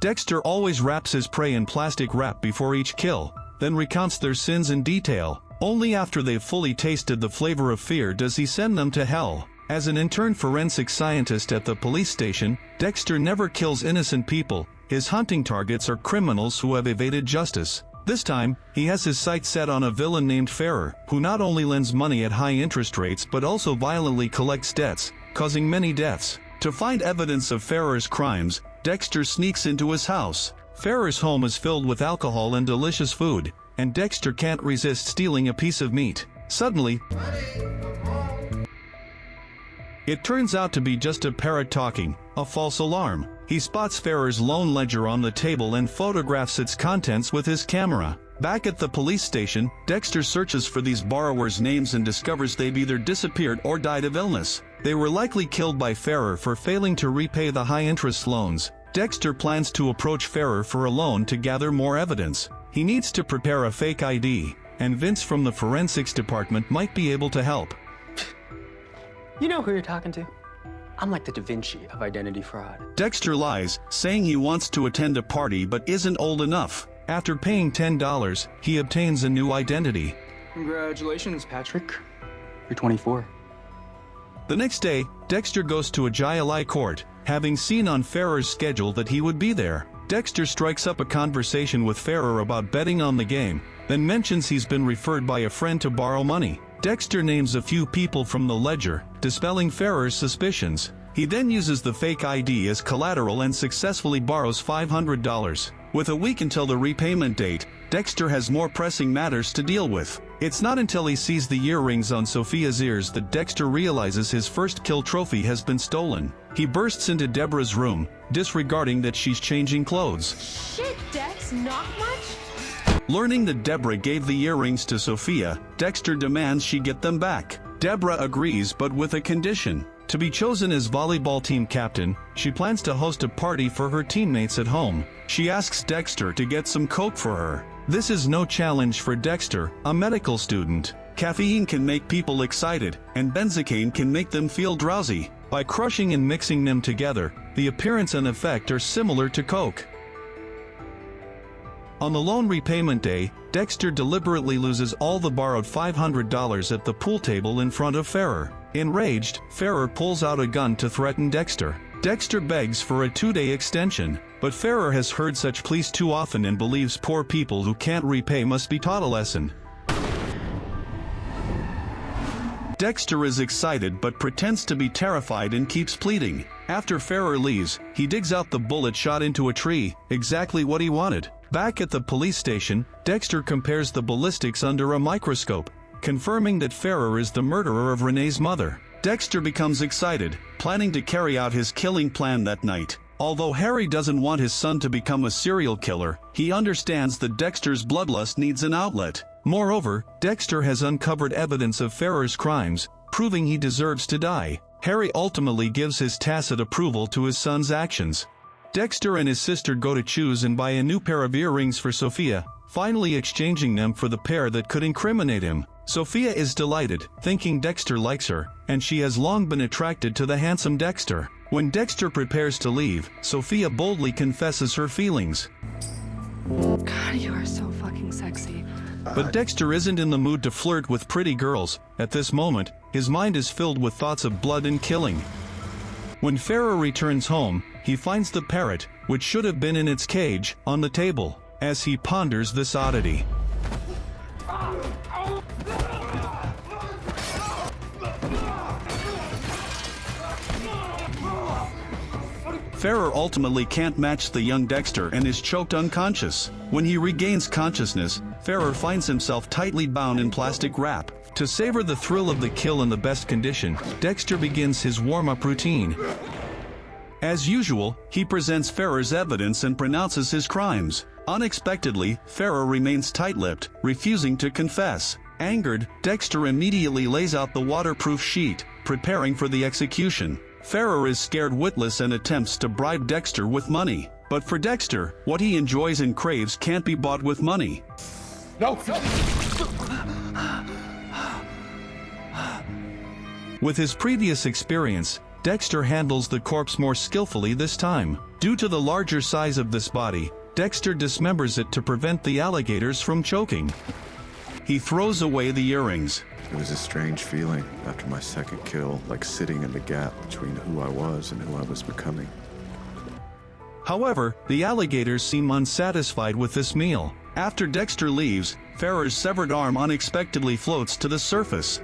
Dexter always wraps his prey in plastic wrap before each kill, then recounts their sins in detail. Only after they've fully tasted the flavor of fear does he send them to hell. As an intern forensic scientist at the police station, Dexter never kills innocent people. His hunting targets are criminals who have evaded justice. This time, he has his sights set on a villain named Ferrer, who not only lends money at high interest rates but also violently collects debts, causing many deaths. To find evidence of Ferrer's crimes, Dexter sneaks into his house. Ferrer's home is filled with alcohol and delicious food, and Dexter can't resist stealing a piece of meat. Suddenly, it turns out to be just a parrot talking, a false alarm. He spots Ferrer's loan ledger on the table and photographs its contents with his camera. Back at the police station, Dexter searches for these borrowers' names and discovers they've either disappeared or died of illness. They were likely killed by Ferrer for failing to repay the high-interest loans. Dexter plans to approach Ferrer for a loan to gather more evidence. He needs to prepare a fake ID, and Vince from the forensics department might be able to help. You know who you're talking to? I'm like the Da Vinci of identity fraud. Dexter lies, saying he wants to attend a party but isn't old enough. After paying $10, he obtains a new identity. Congratulations, Patrick. You're 24. The next day, Dexter goes to a GI court, having seen on Ferrer's schedule that he would be there. Dexter strikes up a conversation with Ferrer about betting on the game, then mentions he's been referred by a friend to borrow money. Dexter names a few people from the ledger, dispelling Ferrer's suspicions. He then uses the fake ID as collateral and successfully borrows $500. With a week until the repayment date, Dexter has more pressing matters to deal with. It's not until he sees the earrings on Sophia's ears that Dexter realizes his first kill trophy has been stolen. He bursts into Deborah's room, disregarding that she's changing clothes. Shit, Dex, not much? Learning that Deborah gave the earrings to Sophia, Dexter demands she get them back. Deborah agrees, but with a condition. To be chosen as volleyball team captain, she plans to host a party for her teammates at home. She asks Dexter to get some coke for her. This is no challenge for Dexter, a medical student. Caffeine can make people excited, and benzocaine can make them feel drowsy. By crushing and mixing them together, the appearance and effect are similar to coke. On the loan repayment day, Dexter deliberately loses all the borrowed $500 at the pool table in front of Ferrer. Enraged, Ferrer pulls out a gun to threaten Dexter. Dexter begs for a 2-day extension, but Ferrer has heard such pleas too often and believes poor people who can't repay must be taught a lesson. Dexter is excited but pretends to be terrified and keeps pleading. After Ferrer leaves, he digs out the bullet shot into a tree, exactly what he wanted. Back at the police station, Dexter compares the ballistics under a microscope, confirming that Ferrer is the murderer of Renee's mother. Dexter becomes excited, planning to carry out his killing plan that night. Although Harry doesn't want his son to become a serial killer, he understands that Dexter's bloodlust needs an outlet. Moreover, Dexter has uncovered evidence of Ferrer's crimes, proving he deserves to die. Harry ultimately gives his tacit approval to his son's actions. Dexter and his sister go to choose and buy a new pair of earrings for Sophia, finally exchanging them for the pair that could incriminate him. Sophia is delighted, thinking Dexter likes her, and she has long been attracted to the handsome Dexter. When Dexter prepares to leave, Sophia boldly confesses her feelings. God, you are so fucking sexy. But Dexter isn't in the mood to flirt with pretty girls. At this moment, his mind is filled with thoughts of blood and killing. When Ferrer returns home, he finds the parrot, which should have been in its cage, on the table. As he ponders this oddity, Ferrer ultimately can't match the young Dexter and is choked unconscious. When he regains consciousness, Ferrer finds himself tightly bound in plastic wrap. To savor the thrill of the kill in the best condition, Dexter begins his warm-up routine. As usual, he presents Ferrer's evidence and pronounces his crimes. Unexpectedly, Ferrer remains tight-lipped, refusing to confess. Angered, Dexter immediately lays out the waterproof sheet, preparing for the execution. Ferrer is scared witless and attempts to bribe Dexter with money. But for Dexter, what he enjoys and craves can't be bought with money. No! With his previous experience, Dexter handles the corpse more skillfully this time. Due to the larger size of this body, Dexter dismembers it to prevent the alligators from choking. He throws away the earrings. It was a strange feeling after my second kill, like sitting in the gap between who I was and who I was becoming. However, the alligators seem unsatisfied with this meal. After Dexter leaves, Farrer's severed arm unexpectedly floats to the surface.